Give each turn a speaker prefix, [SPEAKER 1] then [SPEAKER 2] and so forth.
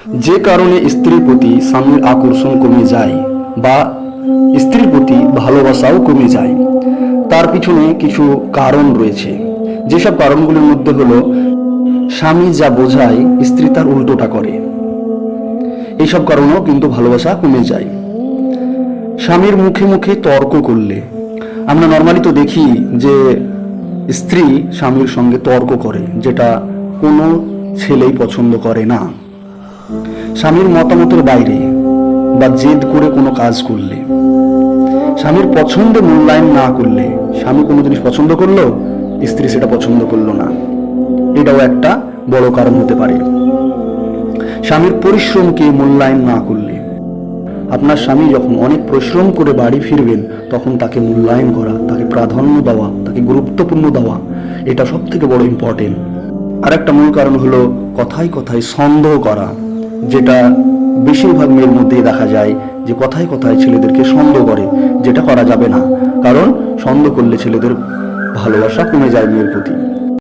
[SPEAKER 1] যে কারণে স্ত্রীর প্রতি স্বামীর আকর্ষণ কমে যায় বা স্ত্রীর প্রতি ভালোবাসাও কমে যায়, তার পিছনে কিছু কারণ রয়েছে। যেসব কারণগুলির মধ্যে হলো, স্বামী যা বোঝায় স্ত্রী তার উল্টোটা করে। এইসব কারণেও কিন্তু ভালোবাসা কমে যায়। স্বামীর মুখে মুখে তর্ক করলে, আমরা নর্মালি তো দেখি যে স্ত্রী স্বামীর সঙ্গে তর্ক করে, যেটা কোনো ছেলেই পছন্দ করে না। স্বামীর মতামতের বাইরে বা জেদ করে কোনো কাজ করলে, স্বামীর পছন্দে মূল্যায়ন না করলে, স্বামী কোনো জিনিস পছন্দ করলো, স্ত্রী সেটা পছন্দ করলো না, এটাও একটা বড় কারণ হতে পারে। স্বামীর পরিশ্রমকে মূল্যায়ন না করলে, আপনার স্বামী যখন অনেক পরিশ্রম করে বাড়ি ফিরবেন, তখন তাকে মূল্যায়ন করা, তাকে প্রাধান্য দেওয়া, তাকে গুরুত্বপূর্ণ দেওয়া, এটা সব থেকে বড় ইম্পর্টেন্ট। আর একটা মূল কারণ হলো কথায় কথায় সন্দেহ করা, যেটা বেশিরভাগ মেয়ের মধ্যেই দেখা যায় যে কথায় কথায় ছেলেদেরকে সন্দেহ করে, যেটা করা যাবে না। কারণ সন্দেহ করলে ছেলেদের ভালোবাসা কমে যায় মেয়ের প্রতি।